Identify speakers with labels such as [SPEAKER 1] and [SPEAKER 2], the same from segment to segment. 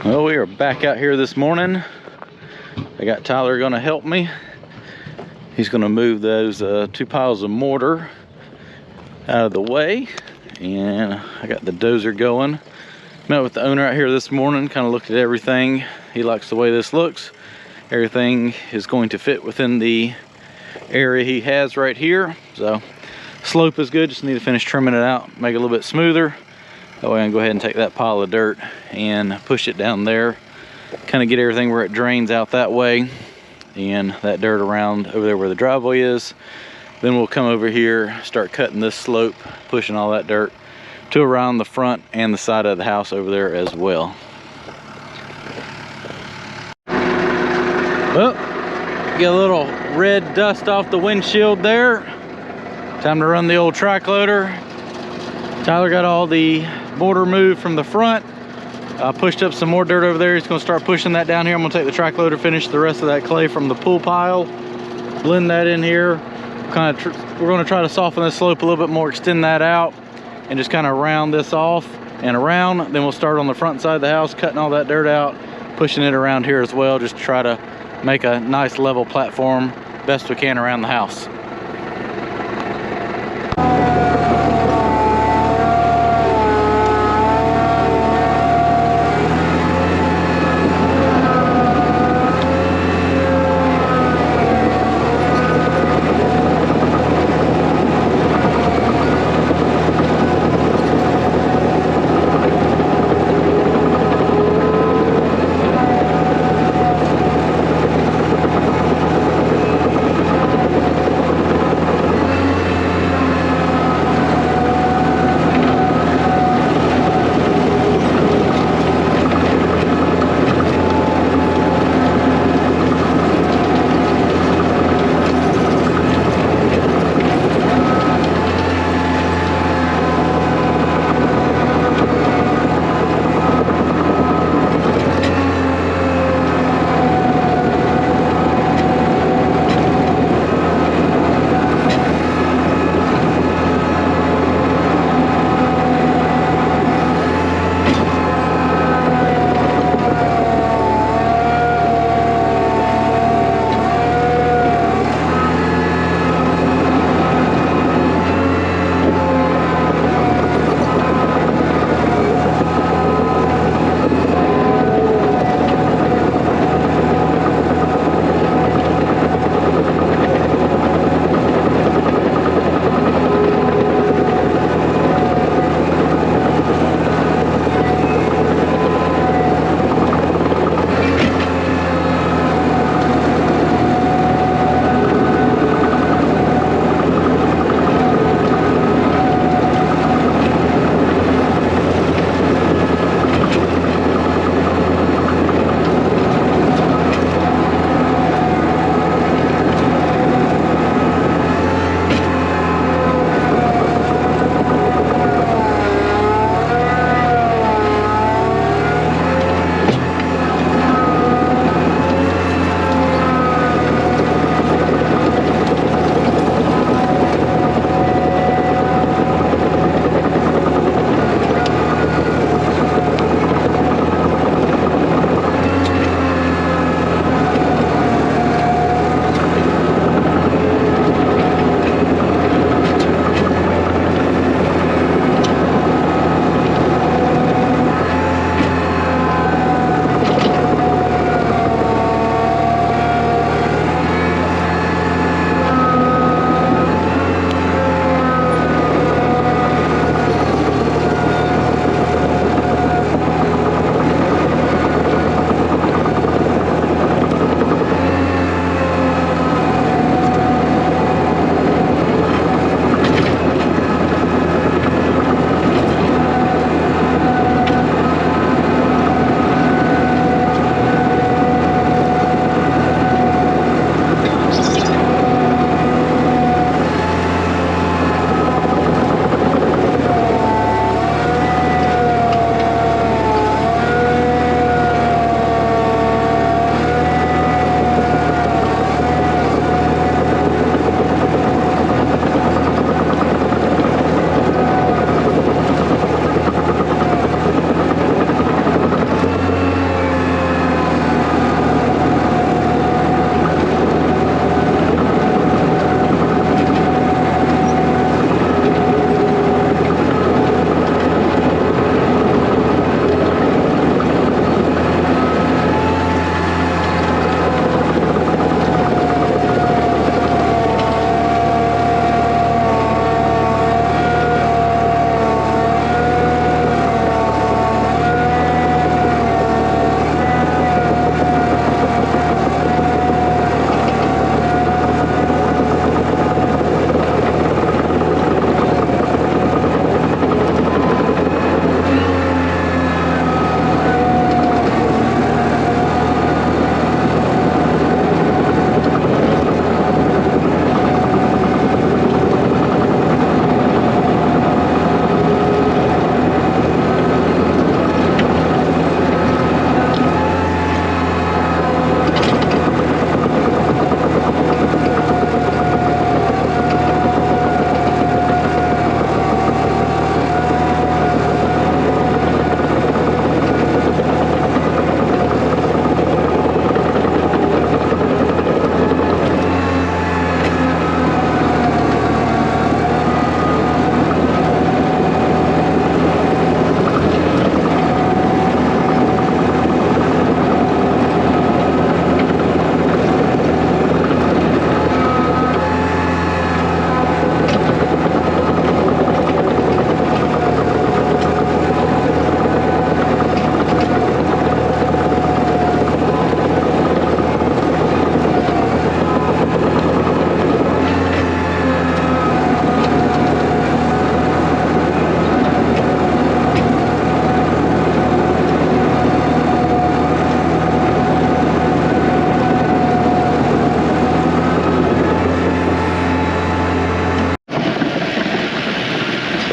[SPEAKER 1] Well, we are back out here this morning. I got Tyler gonna help me. He's gonna move those 2 piles of mortar out of the way, and I got the dozer going. Met with the owner out here this morning, kind of looked at everything. He likes the way this looks. Everything is going to fit within the area he has right here. So slope is good, just need to finish trimming it out, make it a little bit smoother. That way I can go ahead and take that pile of dirt and push it down there, kind of get everything where it drains out that way, and that dirt around over there where the driveway is. Then we'll come over here, start cutting this slope, pushing all that dirt to around the front and the side of the house over there as well. Well, get a little red dust off the windshield there. Time to run the old track loader. Tyler got all the mortar moved from the front. Pushed up some more dirt over there. He's gonna start pushing that down here. I'm gonna take the track loader, finish the rest of that clay from the pool pile, blend that in here. We're gonna try to soften this slope a little bit more, extend that out, and just kind of round this off and around. Then we'll start on the front side of the house, cutting all that dirt out, pushing it around here as well, just to try to make a nice level platform best we can around the house.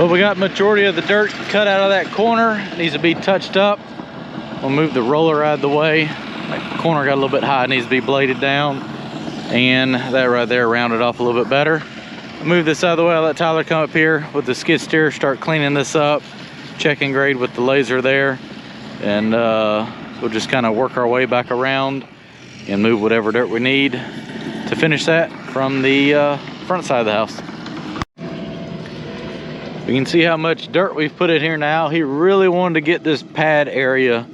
[SPEAKER 1] Well, we got majority of the dirt cut out of that corner. It needs to be touched up. We'll move the roller out of the way. That corner got a little bit high, it needs to be bladed down. And that right there rounded off a little bit better. I'll move this out of the way. I'll let Tyler come up here with the skid steer, start cleaning this up, check and grade with the laser there. And we'll just kind of work our way back around and move whatever dirt we need to finish that from the front side of the house. You can see how much dirt we've put in here now. He really wanted to get this pad area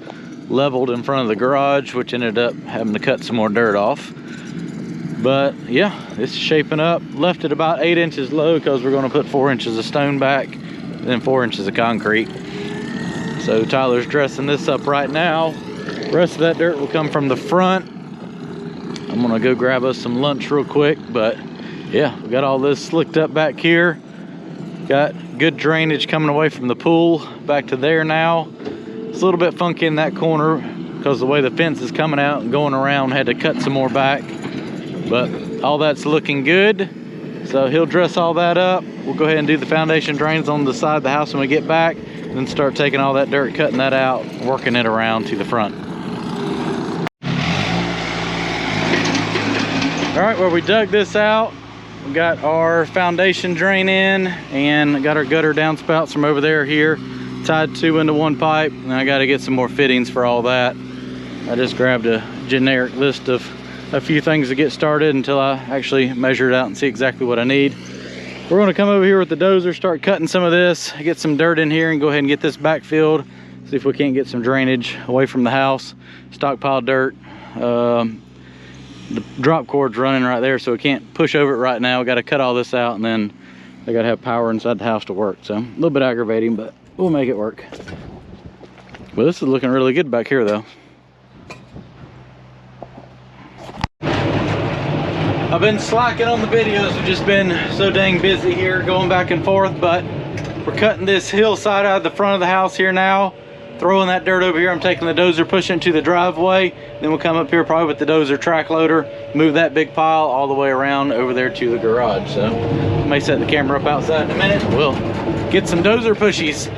[SPEAKER 1] leveled in front of the garage, which ended up having to cut some more dirt off. But yeah, it's shaping up. Left it about 8 inches low because we're going to put 4 inches of stone back and then 4 inches of concrete. So Tyler's dressing this up right now. The rest of that dirt will come from the front. I'm gonna go grab us some lunch real quick, but yeah, we got all this slicked up back here. Got good drainage coming away from the pool back to there now. It's a little bit funky in that corner because the way the fence is coming out and going around, had to cut some more back. But all that's looking good. So he'll dress all that up. We'll go ahead and do the foundation drains on the side of the house when we get back, and then start taking all that dirt, cutting that out, working it around to the front. All right, well, we dug this out. We got our foundation drain in and got our gutter downspouts from over there here, tied 2 into 1 pipe. And I got to get some more fittings for all that. I just grabbed a generic list of a few things to get started until I actually measure it out and see exactly what I need. We're going to come over here with the dozer, start cutting some of this, get some dirt in here, and go ahead and get this backfilled. See if we can't get some drainage away from the house. Stockpile dirt. The drop cord's running right there, so we can't push over it right now. We got to cut all this out, and then they got to have power inside the house to work. So a little bit aggravating, but we'll make it work. Well, this is looking really good back here, though. I've been slacking on the videos. We've just been so dang busy here going back and forth, but we're cutting this hillside out of the front of the house here now. Throwing that dirt over here. I'm taking the dozer, pushing it to the driveway. Then we'll come up here probably with the dozer track loader, move that big pile all the way around over there to the garage. So I may set the camera up outside in a minute. We'll get some dozer pushies.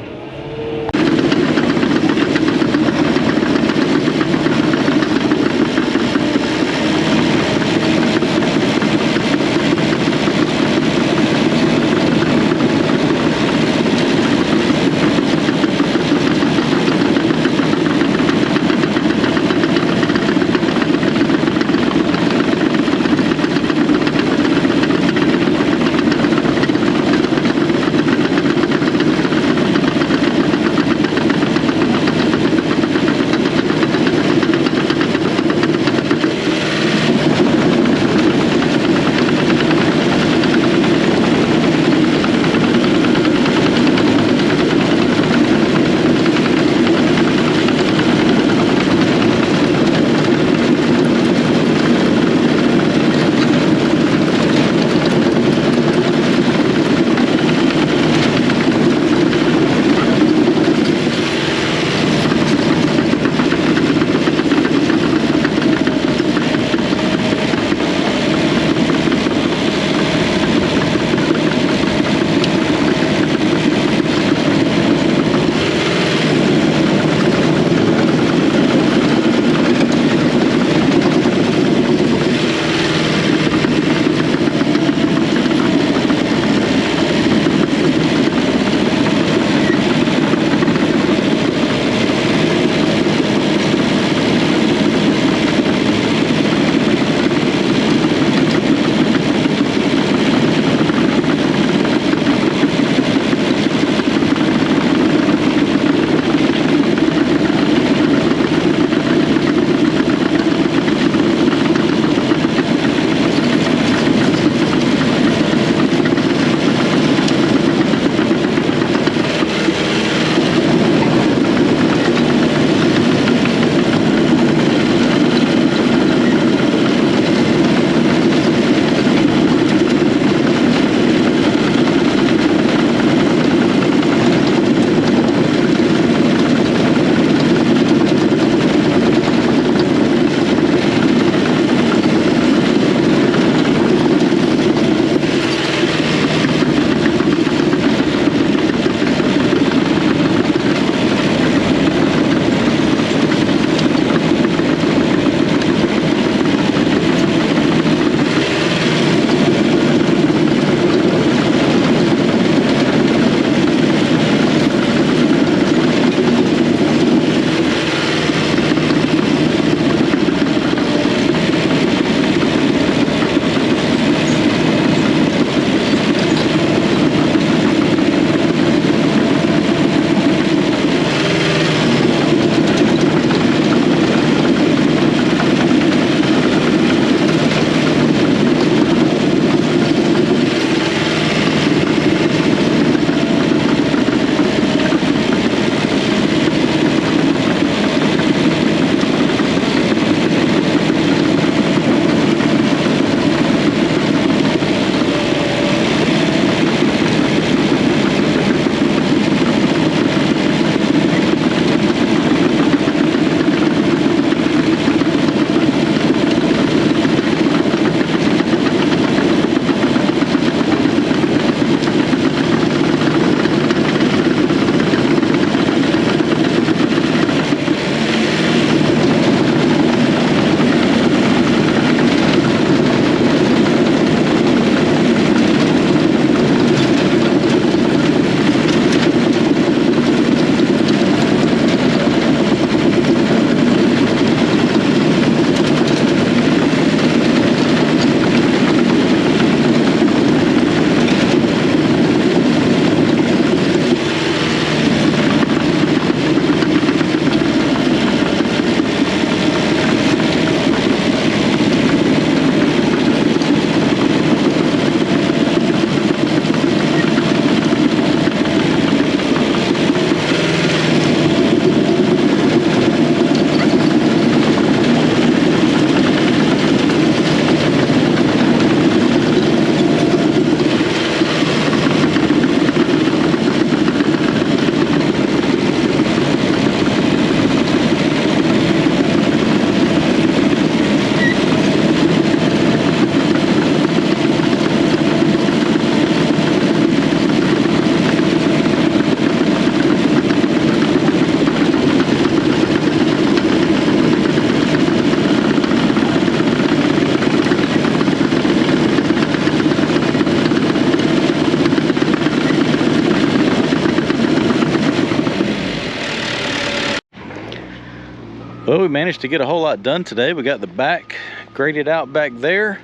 [SPEAKER 1] Well, we managed to get a whole lot done today. We got the back graded out back there,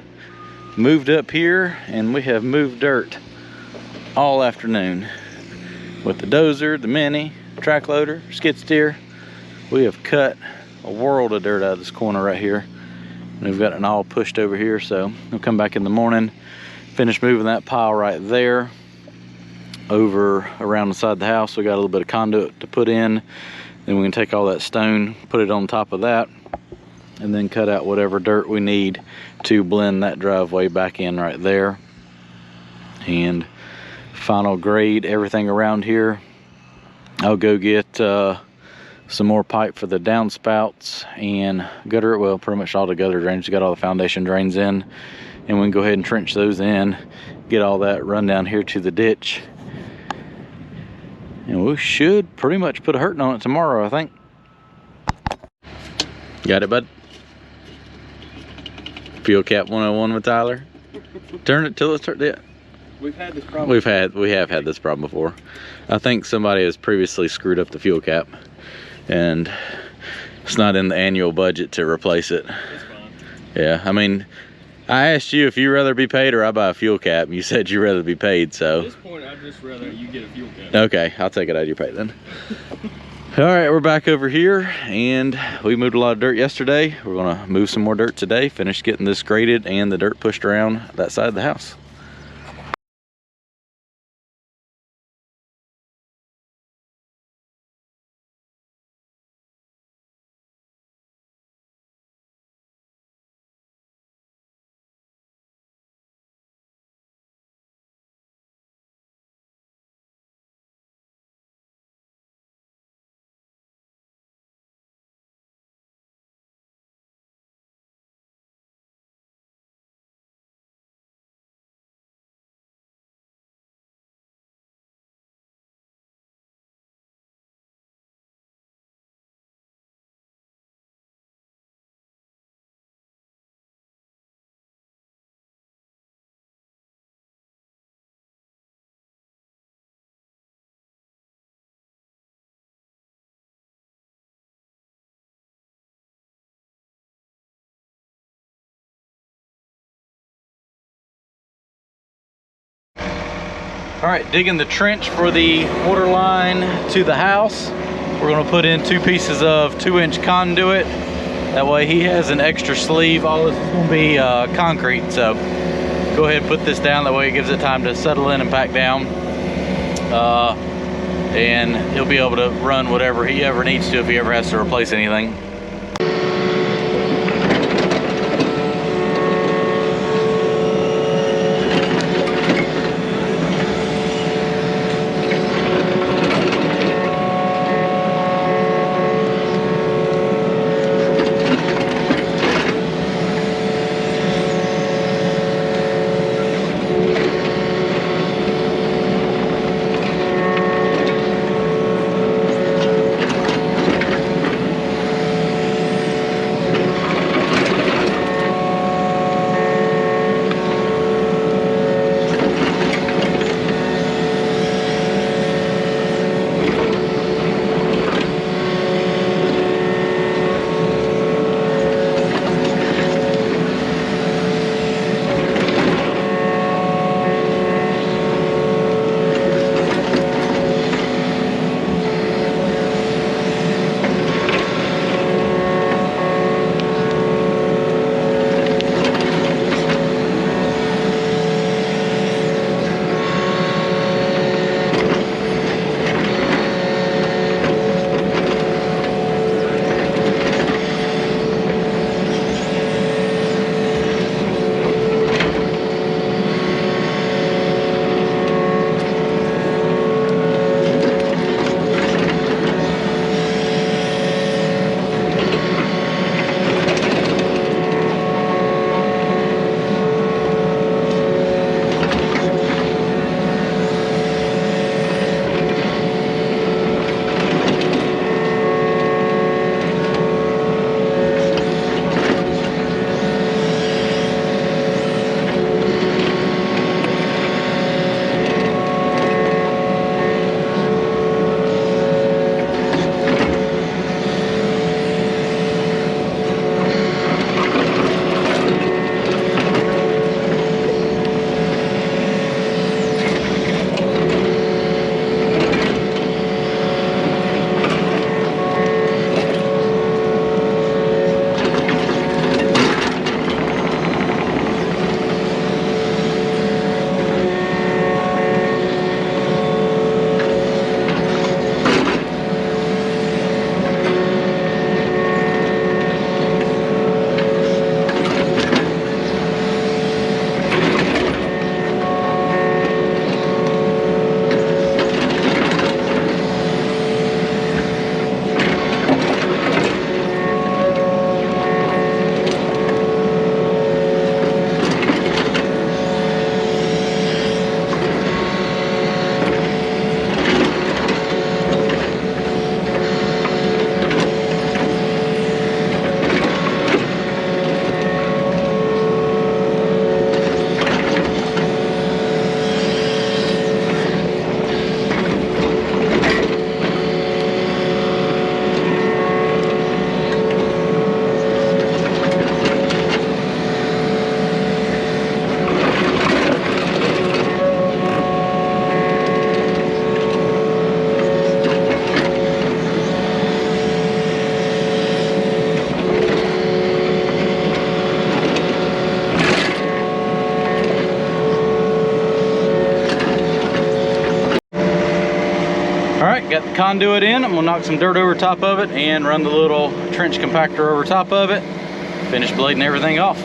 [SPEAKER 1] moved up here, and we have moved dirt all afternoon with the dozer, the mini, track loader, skid steer. We have cut a world of dirt out of this corner right here. And we've got it all pushed over here, so we'll come back in the morning, finish moving that pile right there over around the side of the house. We got a little bit of conduit to put in. Then we can take all that stone, put it on top of that, and then cut out whatever dirt we need to blend that driveway back in right there. And final grade everything around here. I'll go get some more pipe for the downspouts and gutter, well, pretty much all the gutter drains. Got all the foundation drains in, and we can go ahead and trench those in, get all that run down here to the ditch. And we should pretty much put a hurting on it tomorrow, I think. Got it, bud? Fuel cap 101 with Tyler. Turn it till it's turned. Yeah.
[SPEAKER 2] We've had this problem.
[SPEAKER 1] We have had this problem before. I think somebody has previously screwed up the fuel cap, and it's not in the annual budget to replace it.
[SPEAKER 2] It's fine.
[SPEAKER 1] Yeah, I mean, I asked you if you'd rather be paid or I buy a fuel cap, and you said you'd rather be paid, so.
[SPEAKER 2] At this point, I'd just rather you get a fuel cap.
[SPEAKER 1] Okay, I'll take it out of your pay then. All right, we're back over here, and we moved a lot of dirt yesterday. We're gonna move some more dirt today, finish getting this graded and the dirt pushed around that side of the house. All right, digging the trench for the water line to the house. We're gonna put in 2 pieces of 2-inch conduit. That way he has an extra sleeve. All this is gonna be concrete, so go ahead and put this down. That way it gives it time to settle in and pack down. And he'll be able to run whatever he ever needs to if he ever has to replace anything. conduit in. I'm gonna knock some dirt over top of it and run the little trench compactor over top of it. Finish blading everything off.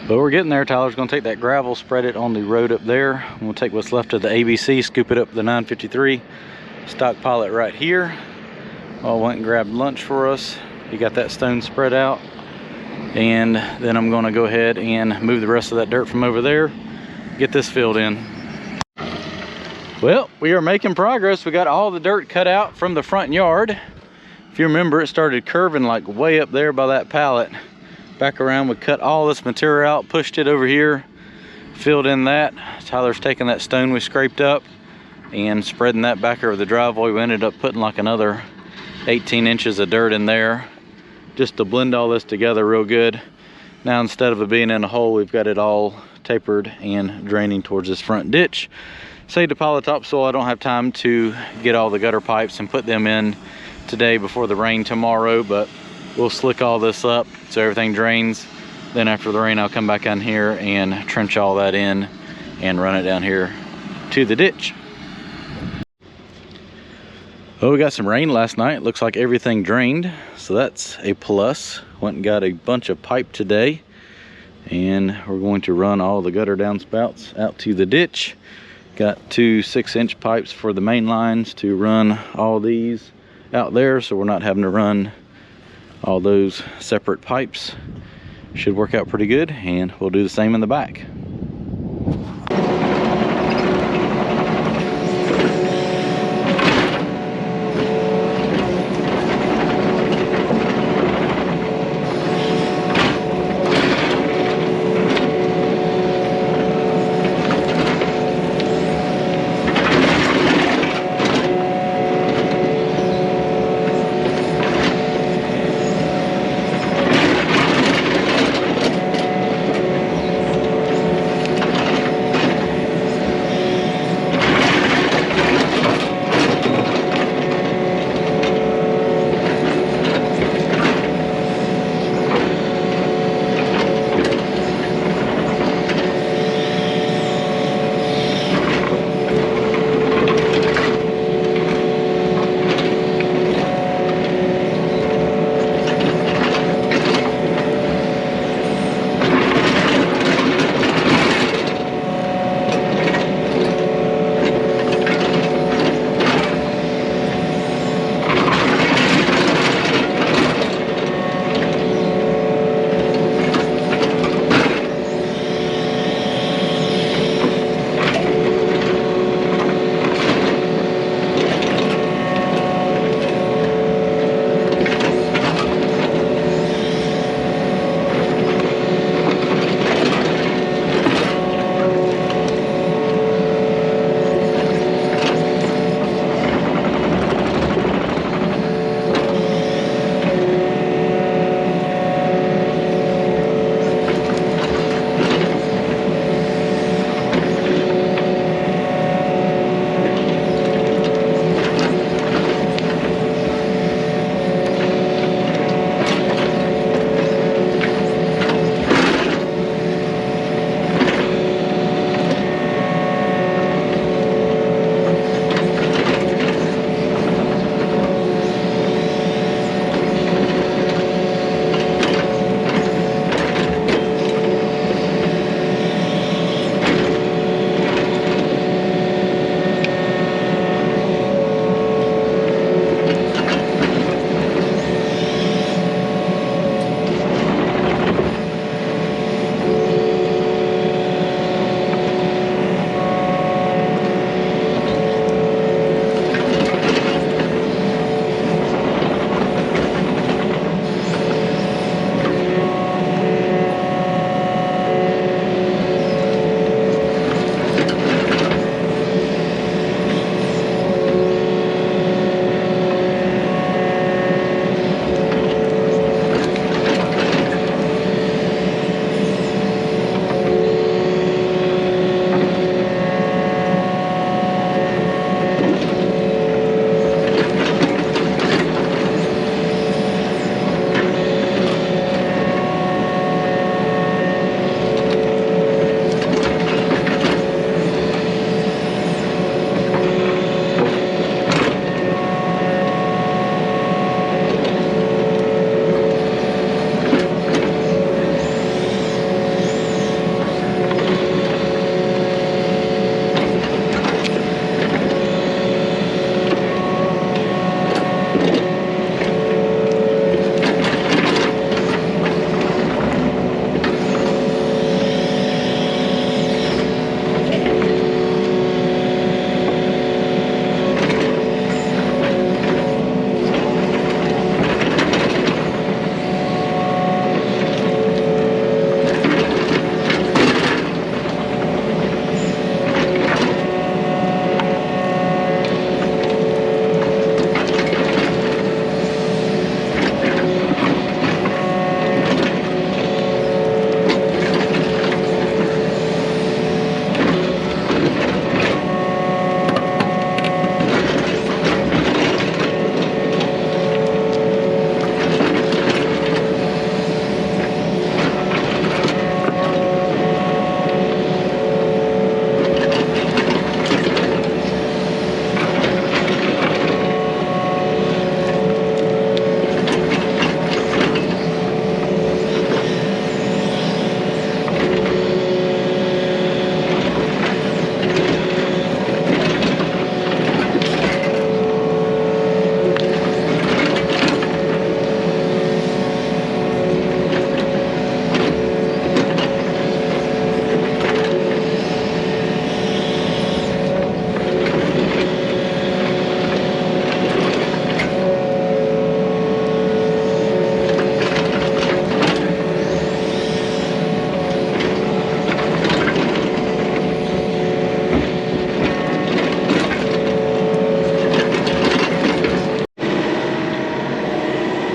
[SPEAKER 1] But we're getting there. Tyler's gonna take that gravel, spread it on the road up there. We'll take what's left of the ABC, scoop it up the 953, stockpile it right here. I went and grabbed lunch for us. He got that stone spread out. And then I'm gonna go ahead and move the rest of that dirt from over there, get this filled in. Well, we are making progress. We got all the dirt cut out from the front yard. If you remember, it started curving like way up there by that pallet. Back around, we cut all this material out, pushed it over here, filled in that. Tyler's taking that stone we scraped up and spreading that back over the driveway. We ended up putting like another 18 inches of dirt in there just to blend all this together real good. Now, instead of it being in a hole, we've got it all tapered and draining towards this front ditch. Saved a pile of topsoil. I don't have time to get all the gutter pipes and put them in today before the rain tomorrow, but we'll slick all this up so everything drains. Then after the rain, I'll come back on here and trench all that in and run it down here to the ditch. Well, we got some rain last night. Looks like everything drained, so that's a plus. Went and got a bunch of pipe today, and we're going to run all the gutter downspouts out to the ditch. Got 2 6-inch pipes for the main lines to run all these out there, so we're not having to run all those separate pipes. Should work out pretty good, and we'll do the same in the back.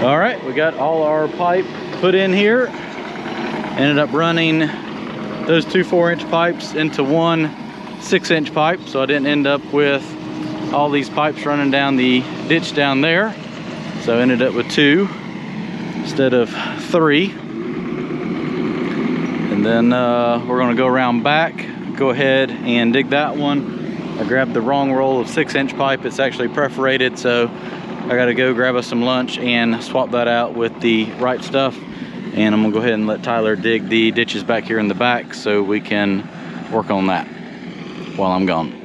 [SPEAKER 1] All right, we got all our pipe put in here. Ended up running those two 4-inch pipes into one 6-inch pipe, so I didn't end up with all these pipes running down the ditch down there. So I ended up with 2 instead of 3. And then we're gonna go around back, go ahead and dig that one. I grabbed the wrong roll of 6-inch pipe. It's actually perforated, so I gotta go grab us some lunch and swap that out with the right stuff. And I'm gonna go ahead and let Tyler dig the ditches back here in the back so we can work on that while I'm gone.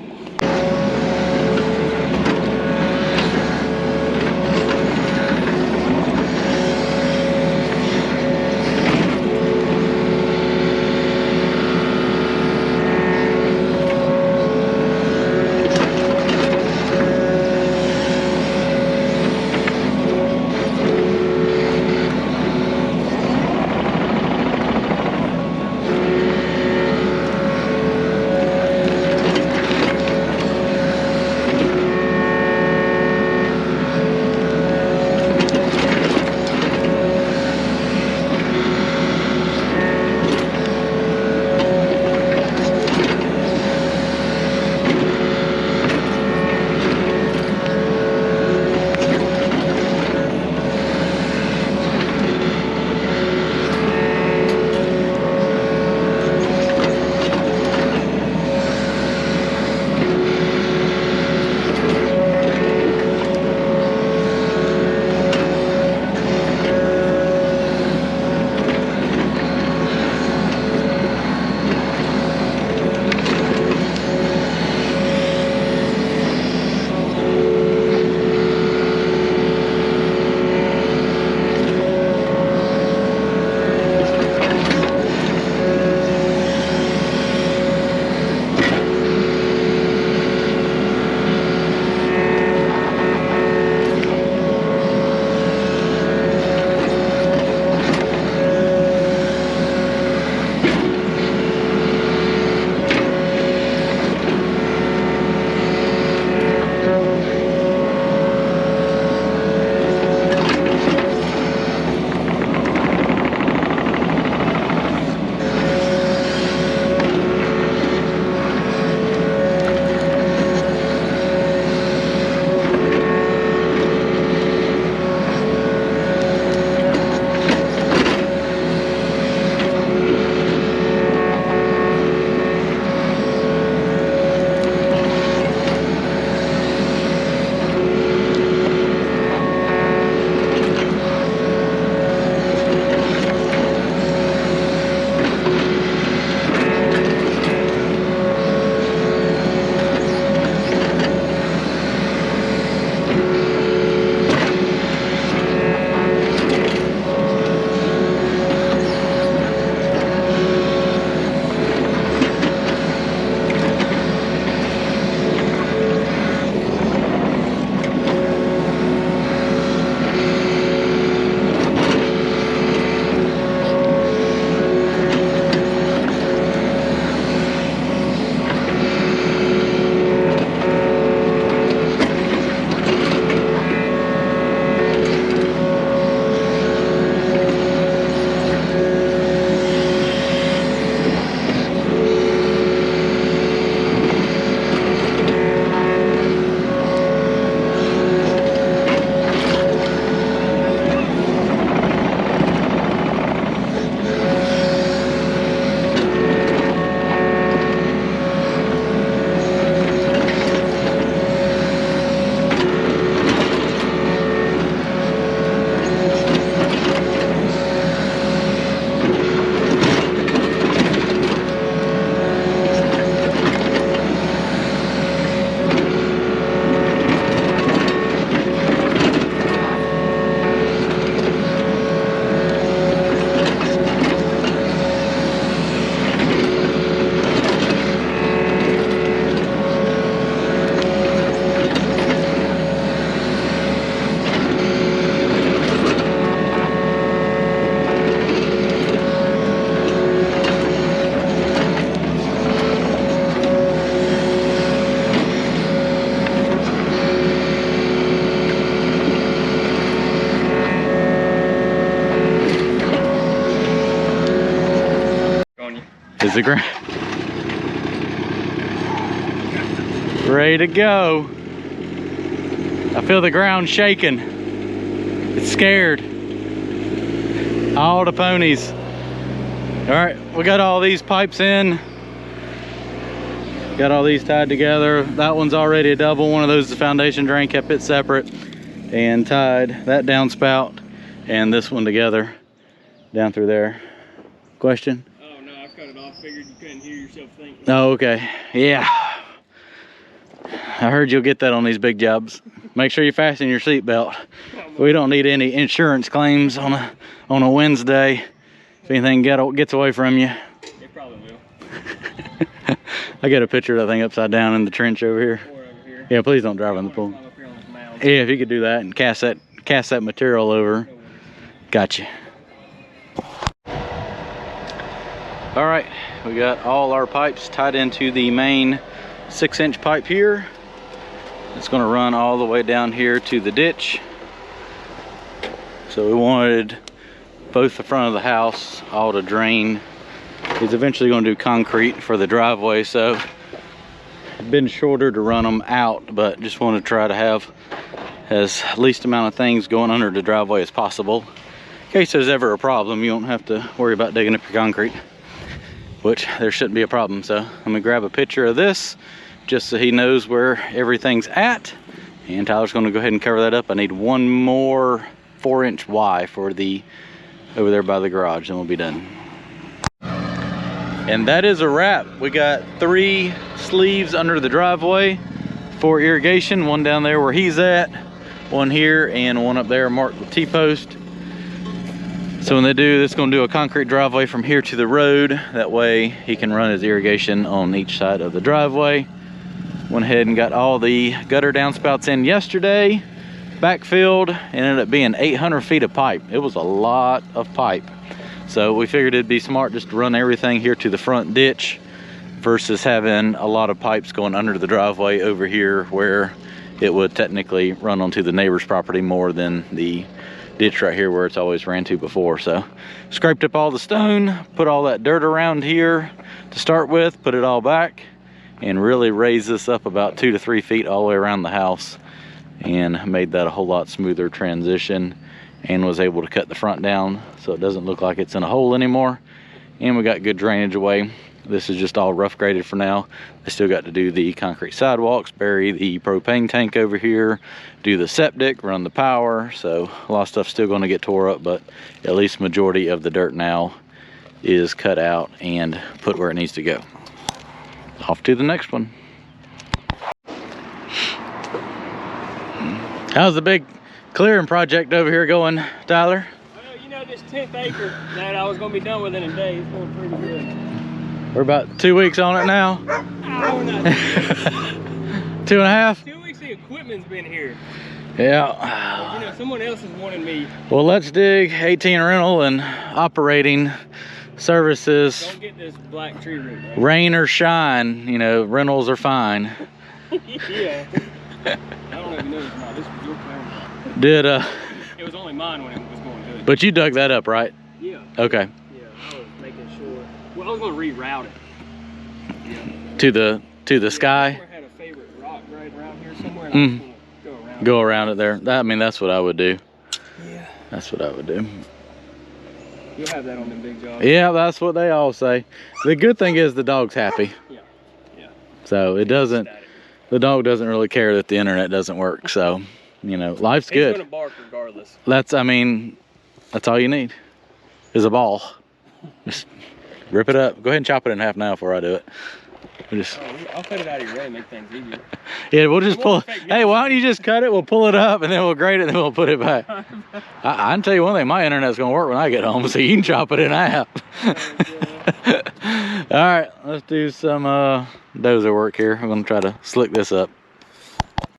[SPEAKER 1] Is the ground ready to go? I feel the ground shaking. It's scared. All the ponies. All right, we got all these pipes in. Got all these tied together. That one's already a double. One of those is a foundation drain, kept it separate and tied that downspout and this one together down through there. Question?
[SPEAKER 2] Oh no, I cut it off. Figured you couldn't hear yourself thinking.
[SPEAKER 1] Oh, okay. Yeah. I heard you'll get that on these big jobs. Make sure you fasten your seatbelt. We don't need any insurance claims on a Wednesday. If anything gets away from you.
[SPEAKER 2] It probably will.
[SPEAKER 1] I got a picture of that thing upside down in the trench over here.
[SPEAKER 2] Or over here.
[SPEAKER 1] Yeah, please don't drive in the pool. Yeah, if you could do that and cast that material over. Gotcha. All right, we got all our pipes tied into the main 6-inch pipe here. It's going to run all the way down here to the ditch. So we wanted both the front of the house all to drain. He's eventually going to do concrete for the driveway, so it's been shorter to run them out, but just want to try to have as least amount of things going under the driveway as possible. In case there's ever a problem, you don't have to worry about digging up your concrete, which there shouldn't be a problem. So I'm gonna grab a picture of this just so he knows where everything's at, and Tyler's gonna go ahead and cover that up. I need one more 4-inch Y for the over there by the garage, and we'll be done. And that is a wrap. We got 3 sleeves under the driveway for irrigation, one down there where he's at, one here, and one up there marked with T-post. So when they do this, going to do a concrete driveway from here to the road. That way he can run his irrigation on each side of the driveway. Went ahead and got all the gutter downspouts in yesterday, backfilled, and ended up being 800 feet of pipe. It was a lot of pipe. So we figured it'd be smart just to run everything here to the front ditch versus having a lot of pipes going under the driveway over here where it would technically run onto the neighbor's property more than the ditch right here where it's always ran to before. So scraped up all the stone, put all that dirt around here to start with, put it all back, and really raised this up about 2 to 3 feet all the way around the house, and made that a whole lot smoother transition, and was able to cut the front down so it doesn't look like it's in a hole anymore. And we got good drainage away. This is just all rough graded for now. I still got to do the concrete sidewalks, bury the propane tank over here, do the septic, run the power. So a lot of stuff's still going to get tore up, but at least majority of the dirt now is cut out and put where it needs to go. Off to the next one. How's the big clearing project over here going, Tyler?
[SPEAKER 2] Well, you know, this 10th acre that I was going to be done within a day is going pretty good.
[SPEAKER 1] We're about 2 weeks on it now.
[SPEAKER 2] No, we're not.
[SPEAKER 1] 2.5?
[SPEAKER 2] 2 weeks the equipment's been here.
[SPEAKER 1] Yeah.
[SPEAKER 2] But, you know, someone else is wanting me.
[SPEAKER 1] Well, let's dig 18 rental and operating services.
[SPEAKER 2] Don't get this black tree root. Right?
[SPEAKER 1] Rain or shine, you know, rentals are fine.
[SPEAKER 2] Yeah. I don't even know if this was your plan.
[SPEAKER 1] Did
[SPEAKER 2] It was only mine when it was going good.
[SPEAKER 1] But you dug that up, right?
[SPEAKER 2] Yeah.
[SPEAKER 1] Okay.
[SPEAKER 2] Yeah, I was making sure. Well, I was going to reroute it. Yeah.
[SPEAKER 1] To the sky.
[SPEAKER 2] I had a favorite rock right around here somewhere, and I was going to
[SPEAKER 1] go around it there. I mean, that's what I would do.
[SPEAKER 2] Yeah.
[SPEAKER 1] That's what I would do.
[SPEAKER 2] You'll have that on them big jobs.
[SPEAKER 1] Yeah, that's what they all say. The good thing is the dog's happy.
[SPEAKER 2] Yeah. Yeah.
[SPEAKER 1] So it doesn't. The dog doesn't really care that the internet doesn't work. So, you know, life's good.
[SPEAKER 2] He's gonna bark regardless.
[SPEAKER 1] I mean, that's all you need is a ball. Just rip it up. Go ahead and chop it in half now before I do it.
[SPEAKER 2] I'll cut it out of your way and make things easier.
[SPEAKER 1] Yeah, we'll just pull. Hey, why don't you just cut it? We'll pull it up and then we'll grade it and then we'll put it back. I can tell you one thing, my internet's gonna work when I get home, so you can chop it in half. All right, let's do some dozer work here. I'm gonna try to slick this up.